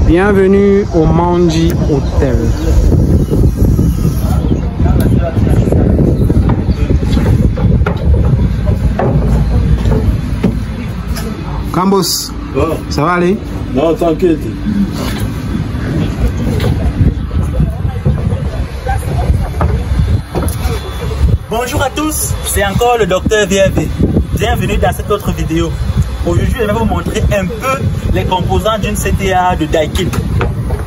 Bienvenue au Manji Hotel. Cambos, ça va aller? Non, t'inquiète. Bonjour à tous, c'est encore le docteur VRV. Bienvenue dans cette autre vidéo. Aujourd'hui, je vais vous montrer un peu les composants d'une CTA de Daikin.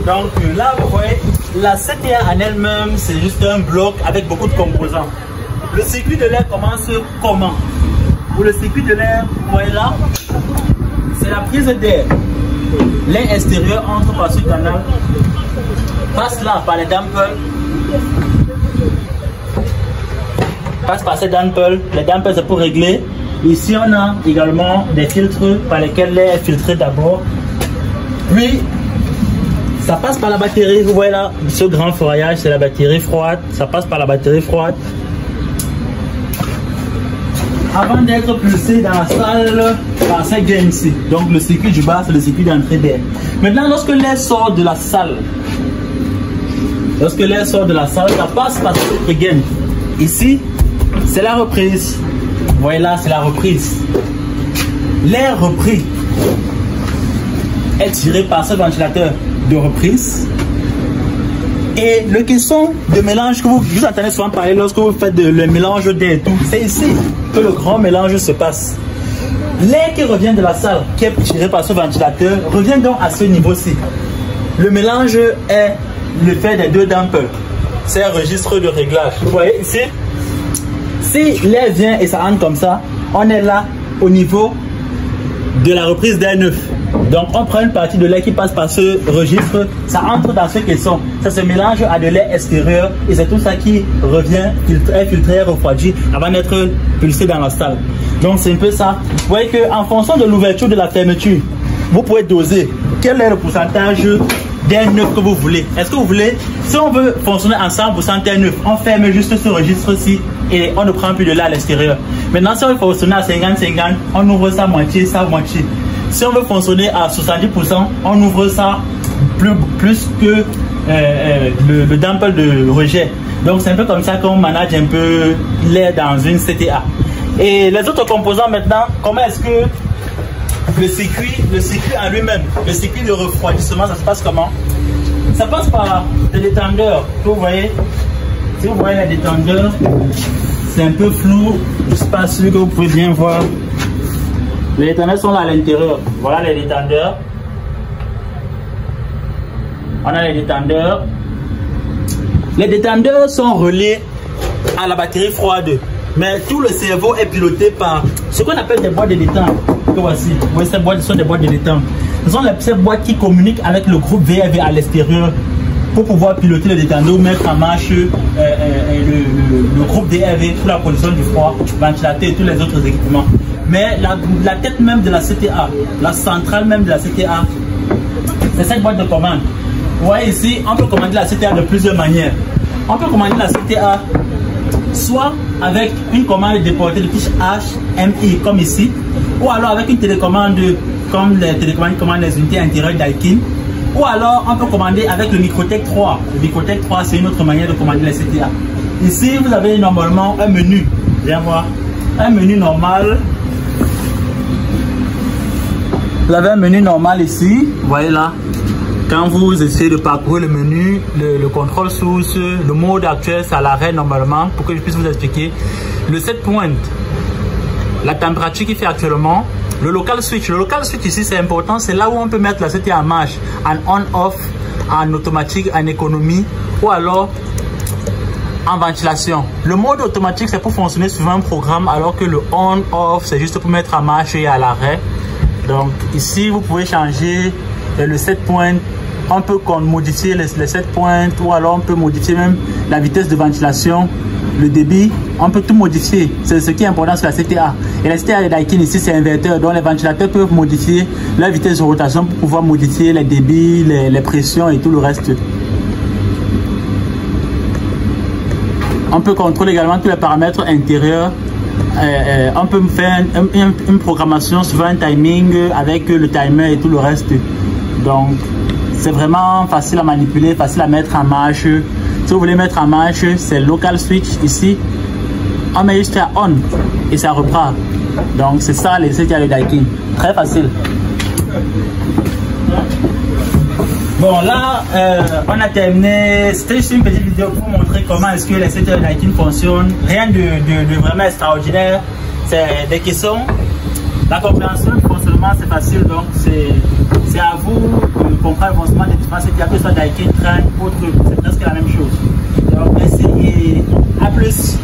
Donc là, vous voyez, la CTA en elle-même, c'est juste un bloc avec beaucoup de composants. Le circuit de l'air commence comment? Pour le circuit de l'air, vous voyez là, c'est la prise d'air. L'air extérieur entre par ce canal, passe là par les dampers, passe par ces dampers. Les dampers, c'est pour régler. Ici, on a également des filtres par lesquels l'air est filtré d'abord. Puis, ça passe par la batterie. Vous voyez là, ce grand fourrage, c'est la batterie froide. Ça passe par la batterie froide. Avant d'être pulsé dans la salle par ces gaines ici. Donc, le circuit du bas, c'est le circuit d'entrée d'air. Maintenant, lorsque l'air sort de la salle, ça passe par cette gaine. Ici, c'est la reprise. Vous voyez là, c'est la reprise. L'air repris est tiré par ce ventilateur de reprise. Et le caisson de mélange que vous entendez souvent parler lorsque vous faites le mélange d'air et tout, c'est ici que le grand mélange se passe. L'air qui revient de la salle, qui est tiré par ce ventilateur, revient donc à ce niveau-ci. Le mélange est le fait des deux dampers. C'est un registre de réglage. Vous voyez ici? Si l'air vient et ça entre comme ça, on est là au niveau de la reprise d'air neuf. Donc on prend une partie de l'air qui passe par ce registre, ça entre dans ce caisson, ça se mélange à de l'air extérieur et c'est tout ça qui revient filtré, refroidi avant d'être pulsé dans la salle. Donc c'est un peu ça. Vous voyez qu'en fonction de l'ouverture de la fermeture, vous pouvez doser quel est le pourcentage d'air neuf que vous voulez. Est-ce que vous voulez, si on veut fonctionner en 100% d'air neuf, on ferme juste ce registre-ci et on ne prend plus de l'air à l'extérieur. Maintenant, si on veut fonctionner à 50-50, on ouvre ça moitié, ça moitié. Si on veut fonctionner à 70%, on ouvre ça plus que le damper de rejet. Donc c'est un peu comme ça qu'on manage un peu l'air dans une CTA. Et les autres composants maintenant, comment est-ce que le circuit en lui-même, le circuit de refroidissement, ça se passe comment? Ça passe par des détendeurs. Vous voyez, si vous voyez les détendeurs, c'est un peu flou, je ne sais pas sûr que vous pouvez bien voir. Les détendeurs sont là à l'intérieur. Voilà les détendeurs. On a les détendeurs. Les détendeurs sont reliés à la batterie froide. Mais tout le cerveau est piloté par ce qu'on appelle des boîtes de détente. Voici. Vous voyez, ces boîtes sont des boîtes de détente. Ce sont ces boîtes qui communiquent avec le groupe VRV à l'extérieur pour pouvoir piloter le détendeur ou mettre en marche le groupe VRV pour la production du froid, ventilateur et tous les autres équipements. Mais la tête même de la CTA, la centrale même de la CTA, c'est cette boîte de commande. Vous voyez ici, on peut commander la CTA de plusieurs manières. On peut commander la CTA soit avec une commande déportée de fiche HMI comme ici, ou alors avec une télécommande comme les télécommandes qui commandent les unités intérieures Daikin, ou alors on peut commander avec le Microtech 3. Le Microtech 3, c'est une autre manière de commander les CTA. Ici, vous avez normalement un menu. Viens voir. Un menu normal. Vous avez un menu normal ici. Vous voyez là. Quand vous essayez de parcourir le menu, le contrôle source, le mode actuel, c'est à l'arrêt normalement, pour que je puisse vous expliquer. Le set point, la température qu'il fait actuellement. Le local switch. Le local switch ici, c'est important. C'est là où on peut mettre la CTA en marche, en on-off, en automatique, en économie, ou alors en ventilation. Le mode automatique, c'est pour fonctionner suivant un programme, alors que le on-off, c'est juste pour mettre en marche et à l'arrêt. Donc ici, vous pouvez changer le set point. On peut modifier les set points, ou alors on peut modifier même la vitesse de ventilation, le débit. On peut tout modifier. C'est ce qui est important sur la CTA. Et la CTA de Daikin ici, c'est inverteur. Donc les ventilateurs peuvent modifier la vitesse de rotation pour pouvoir modifier les débits, les pressions et tout le reste. On peut contrôler également tous les paramètres intérieurs. On peut faire une programmation suivant un timing avec le timer et tout le reste. Donc C'est vraiment facile à manipuler, facile à mettre en marche. Si vous voulez mettre en marche, c'est local switch ici. On met juste à on et ça reprend. Donc c'est ça les CTR de Daikin. Très facile. Bon là, on a terminé. C'était juste une petite vidéo pour montrer comment est-ce que les CTR de Daikin fonctionnent. Rien de vraiment extraordinaire. C'est des questions. La compréhension du fonctionnement c'est facile, donc c'est à vous de comprendre le fonctionnement des différents CTR, que ce soit Daikin, Trane, autre, c'est presque la même chose. Donc merci et à plus.